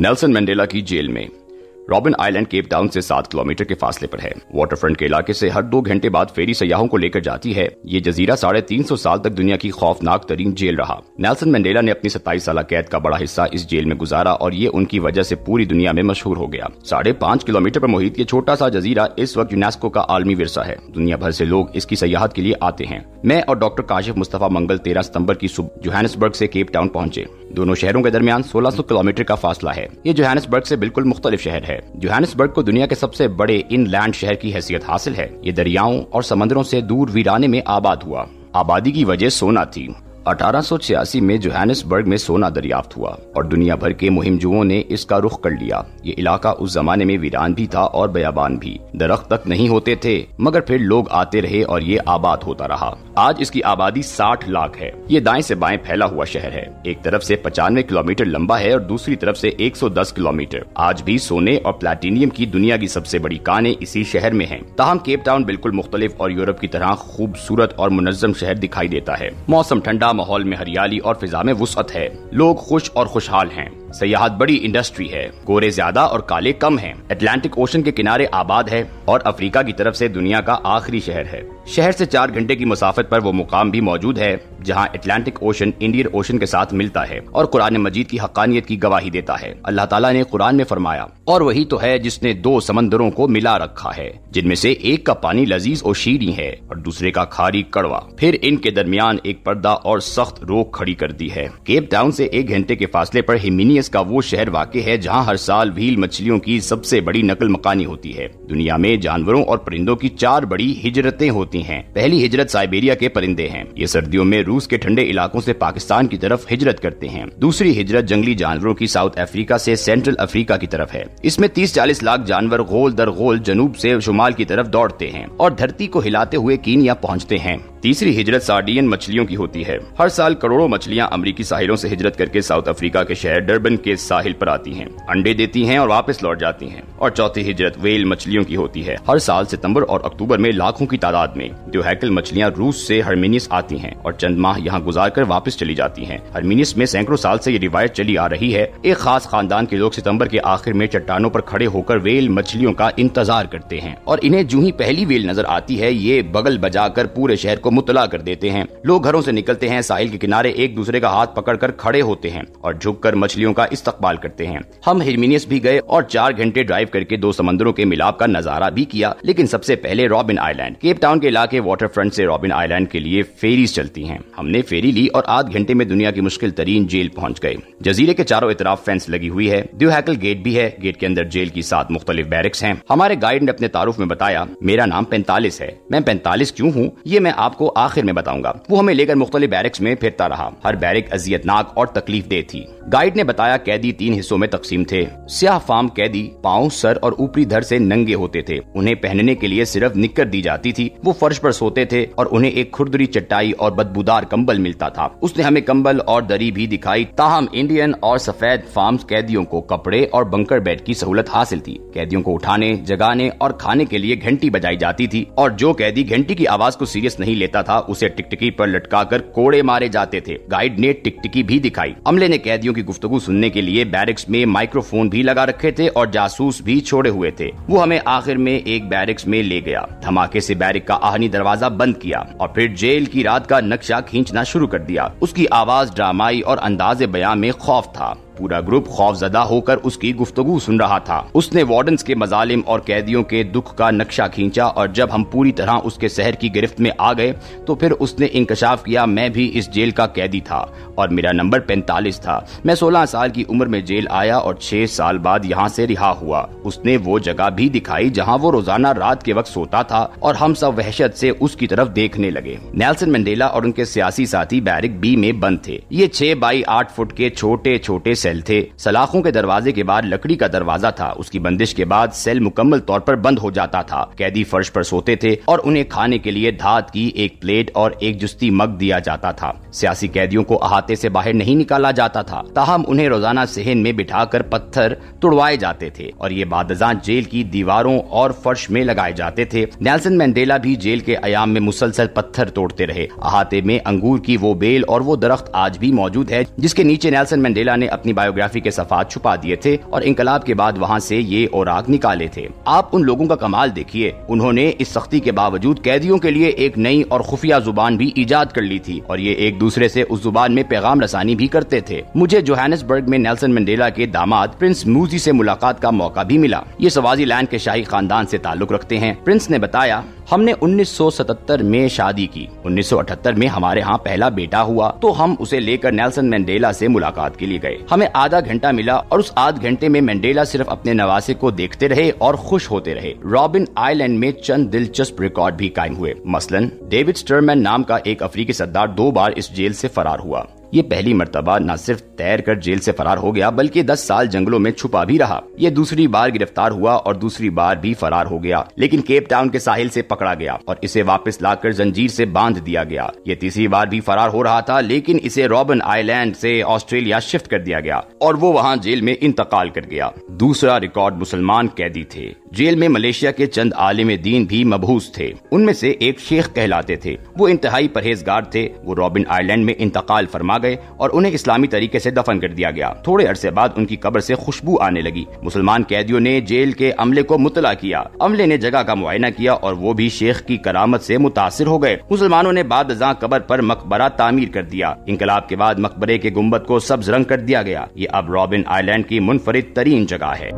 Nelson Mandela की jail में। Robin island Cape Town से 7 किलोमीटर के फासले पर है। वाटर फ्रंट के इलाके से हर 2 घंटे बाद फेरी सयाहों को लेकर जाती है। ये जजीरा 350 साल तक दुनिया की खौफनाक तरीन जेल रहा। नेल्सन मंडेला ने अपनी 27 साल कैद का बड़ा हिस्सा इस जेल में गुजारा और ये उनकी वजह से पूरी दुनिया में मशहूर हो गया। 5.5 किलोमीटर पर मुहित ये छोटा सा जजीरा इस वक्त यूनेस्को का आलमी विरसा है। दुनिया भर से लोग इसकी सयाहत के लिए आते हैं। मैं और डॉक्टर काशिफ मुस्तफा मंगल 13 सितंबर की सुबह जोहानिसबर्ग से केप टाउन पहुंचे। दोनों शहरों के दरमियान 1600 किलोमीटर का फासला है। ये जोहानिसबर्ग से बिल्कुल मुख्तलिफ शहर है। जोहानिसबर्ग को दुनिया के सबसे बड़े इनलैंड शहर की हैसियत हासिल है। ये दरियाओं और समंदरों से दूर वीराने में आबाद हुआ। आबादी की वजह सोना थी। 1886 में जोहानिसबर्ग में सोना दरियाफ्त हुआ और दुनिया भर के मुहिमजुओं ने इसका रुख कर लिया। ये इलाका उस जमाने में वीरान भी था और बयाबान भी। दरख्त तक नहीं होते थे, मगर फिर लोग आते रहे और ये आबाद होता रहा। आज इसकी आबादी 60 लाख है। ये दाएं से बाएं फैला हुआ शहर है। एक तरफ से 95 किलोमीटर लंबा है और दूसरी तरफ से 110 किलोमीटर। आज भी सोने और प्लैटिनियम की दुनिया की सबसे बड़ी कानें इसी शहर में हैं। ताहम केप टाउन बिल्कुल मुख्तलिफ और यूरोप की तरह खूबसूरत और मुनज्जम शहर दिखाई देता है। मौसम ठंडा, माहौल में हरियाली और फिजा में वुसअत है। लोग खुश और खुशहाल हैं। सयाहत बड़ी इंडस्ट्री है। गोरे ज्यादा और काले कम हैं। अटलांटिक ओशन के किनारे आबाद है और अफ्रीका की तरफ से दुनिया का आखिरी शहर है। शहर से 4 घंटे की मुसाफत पर वो मुकाम भी मौजूद है जहां अटलांटिक ओशन इंडियन ओशन के साथ मिलता है और कुरान मजीद की हक्कानियत की गवाही देता है। अल्लाह ताला ने कुरान में फरमाया, और वही तो है जिसने 2 समंदरों को मिला रखा है, जिनमें से एक का पानी लजीज और शीरी है और दूसरे का खारी कड़वा। फिर इनके दरमियान एक पर्दा और सख्त रोक खड़ी कर दी है। केप टाउन से 1 घंटे के फासले पर हिमिनियस का वो शहर वाक़ है जहां हर साल व्हील मछलियों की सबसे बड़ी नकल मकानी होती है। दुनिया में जानवरों और परिंदों की 4 बड़ी हिजरतें होती हैं। पहली हिजरत साइबेरिया के परिंदे हैं। ये सर्दियों में रूस के ठंडे इलाकों से पाकिस्तान की तरफ हिजरत करते हैं। दूसरी हिजरत जंगली जानवरों की साउथ अफ्रीका से सेंट्रल अफ्रीका की तरफ है। इसमें 30-40 लाख जानवर गोल दर गोल जनूब से शुमाल की तरफ दौड़ते हैं और धरती को हिलाते हुए कीनिया पहुंचते हैं। तीसरी हिजरत सार्डियन मछलियों की होती है। हर साल करोड़ों मछलियां अमेरिकी साहिलों से हिजरत करके साउथ अफ्रीका के शहर डरबन के साहिल पर आती हैं, अंडे देती हैं और वापस लौट जाती हैं। और चौथी हिजरत वेल मछलियों की होती है। हर साल सितंबर और अक्टूबर में लाखों की तादाद में ड्यूहैकल मछलियां रूस से हर्मिनियस आती हैं और चंद माह यहाँ गुजार कर वापस चली जाती हैं। हर्मिनियस में सैकड़ों साल से ये रिवायत चली आ रही है। एक खास खानदान के लोग सितंबर के आखिर में चट्टानों पर खड़े होकर वेल मछलियों का इंतजार करते हैं और इन्हें जो ही पहली वेल नजर आती है ये बगल बजाकर पूरे शहर को मुतला कर देते हैं। लोग घरों से निकलते हैं, साहिल के किनारे एक दूसरे का हाथ पकड़कर खड़े होते हैं और झुककर मछलियों का इस्तकबाल करते हैं। हम हिरमिनियस भी गए और 4 घंटे ड्राइव करके 2 समंदरों के मिलाप का नजारा भी किया। लेकिन सबसे पहले रॉबिन आइलैंड। केप टाउन के इलाके वाटर फ्रंट से रॉबिन आइलैंड के लिए फेरीज चलती हैं। हमने फेरी ली और आध घंटे में दुनिया की मुश्किल तरीन जेल पहुंच गए। जजीरे के चारों इतराफ फेंस लगी हुई है। ड्यूहैकल गेट भी है। गेट के अंदर जेल की 7 मुख्तलिफ बैरक्स हैं। हमारे गाइड ने अपने तारुफ में बताया, मेरा नाम 45 है। मैं 45 क्यों हूँ ये मैं आपको आखिर में बताऊंगा। वो हमें लेकर मुख्तलिफ बैरक्स में फिरता रहा। हर बैरक अजियतनाक और तकलीफ दे थी। गाइड ने बताया, कैदी 3 हिस्सों में तकसीम थे। स्याह फार्म कैदी पाँव, सर और ऊपरी धड़ से नंगे होते थे। उन्हें पहनने के लिए सिर्फ निक्कर दी जाती थी। वो फर्श पर सोते थे और उन्हें एक खुरदरी चटाई और बदबूदार कंबल मिलता था। उसने हमें कंबल और दरी भी दिखाई। ताहम इंडियन और सफेद फार्म कैदियों को कपड़े और बंकर बेड की सहूलत हासिल थी। कैदियों को उठाने, जगाने और खाने के लिए घंटी बजाई जाती थी और जो कैदी घंटी की आवाज को सीरियस नहीं लेता था उसे टिकटिकी पर लटकाकर कोड़े मारे जाते थे। गाइड ने टिकटिकी भी दिखाई। अमले ने कैदियों की गुफ्तगू सुनने के लिए बैरक्स में माइक्रोफोन भी लगा रखे थे और जासूस भी छोड़े हुए थे। वो हमें आखिर में एक बैरक्स में ले गया। धमाके से बैरक का आहनी दरवाजा बंद किया और फिर जेल की रात का नक्शा खींचना शुरू कर दिया। उसकी आवाज ड्रामाई और अंदाज़े बयां में खौफ था। पूरा ग्रुप खौफजदा होकर उसकी गुफ्तगू सुन रहा था। उसने वार्डन्स के मजालिम और कैदियों के दुख का नक्शा खींचा और जब हम पूरी तरह उसके शहर की गिरफ्त में आ गए तो फिर उसने इंकशाफ किया, मैं भी इस जेल का कैदी था और मेरा नंबर 45 था। मैं 16 साल की उम्र में जेल आया और 6 साल बाद यहाँ से रिहा हुआ। उसने वो जगह भी दिखाई जहाँ वो रोजाना रात के वक्त सोता था और हम सब वहशत से उसकी तरफ देखने लगे। नेल्सन मंडेला और उनके सियासी साथी बैरक बी में बंद थे। ये 6 बाई 8 फुट के छोटे छोटे सेल थे। सलाखों के दरवाजे के बाद लकड़ी का दरवाजा था। उसकी बंदिश के बाद सेल मुकम्मल तौर पर बंद हो जाता था। कैदी फर्श पर सोते थे और उन्हें खाने के लिए धात की एक प्लेट और एक जुस्ती मग दिया जाता था। सियासी कैदियों को अहाते से बाहर नहीं निकाला जाता था, ताहम उन्हें रोजाना सहन में बिठाकर पत्थर तुड़वाए जाते थे और ये बादजां जेल की दीवारों और फर्श में लगाए जाते थे। नेल्सन मंडेला भी जेल के अयाम में मुसलसल पत्थर तोड़ते रहे। अहाते में अंगूर की वो बेल और वो दरख्त आज भी मौजूद है जिसके नीचे नेल्सन मंडेला ने अपनी بایوگرافی کے صفحات چھپا دیے تھے اور انقلاب کے بعد وہاں سے یہ اوراق نکالے تھے۔ آپ ان لوگوں کا کمال دیکھیے، انہوں نے اس سختی کے باوجود قیدیوں کے لیے ایک نئی اور خفیہ زبان بھی ایجاد کر لی تھی اور یہ ایک دوسرے سے اس زبان میں پیغام رسانی بھی کرتے تھے۔ مجھے جوہانسبرگ میں نیلسن منڈیلا کے داماد پرنس موزی سے ملاقات کا موقع بھی ملا۔ یہ سوازی لینڈ کے شاہی خاندان سے تعلق رکھتے ہیں۔ پرنس نے بتایا، ہم نے 1977 میں شادی کی، 1978 میں ہمارے ہاں پہلا بیٹا ہوا تو ہم اسے لے کر نیلسن منڈیلا سے ملاقات کے لیے گئے۔ ہمیں آدھا گھنٹہ ملا اور اس آدھ گھنٹے میں منڈیلا صرف اپنے نواسے کو دیکھتے رہے اور خوش ہوتے رہے۔ رابن آئلینڈ میں چند دلچسپ ریکارڈ بھی قائم ہوئے۔ مثلاً ڈیوڈ سٹرمین نام کا ایک افریقی سردار 2 بار اس جیل سے فرار ہوا۔ یہ پہلی مرتبہ نہ صرف تیر کر جیل سے فرار ہو گیا بلکہ 10 سال جنگلوں میں چھپا بھی رہا۔ یہ دوسری بار گرفتار ہوا اور دوسری بار بھی فرار ہو گیا، لیکن کیپ ٹاؤن کے ساحل سے پکڑا گیا اور اسے واپس لا کر زنجیر سے باندھ دیا گیا۔ یہ تیسری بار بھی فرار ہو رہا تھا، لیکن اسے رابن آئلینڈ سے آسٹریلیا شفٹ کر دیا گیا اور وہ وہاں جیل میں انتقال کر گیا۔ دوسرا ریکارڈ مسلمان قیدی تھے۔ جیل میں ملیشیا کے چند عالم دین بھی مبعوث تھے۔ ان میں سے ایک شیخ کہلاتے تھے۔ وہ انتہائی پرہیزگار تھے۔ وہ رابن آئلینڈ میں انتقال فرما گئے اور انہیں اسلامی طریقے سے دفن کر دیا گیا۔ تھوڑے عرصے بعد ان کی قبر سے خوشبو آنے لگی۔ مسلمان قیدیوں نے جیل کے عملے کو مطلع کیا۔ عملے نے جگہ کا معائنہ کیا اور وہ بھی شیخ کی کرامت سے متاثر ہو گئے۔ مسلمانوں نے بعد ازاں قبر پر مقبرہ تعمیر کر دیا۔ انقلاب کے بعد مقبرے کے گنبد کو سبز رنگ کر دیا گیا۔ یہ اب رابن آئلینڈ کی منفرد ترین جگہ ہے۔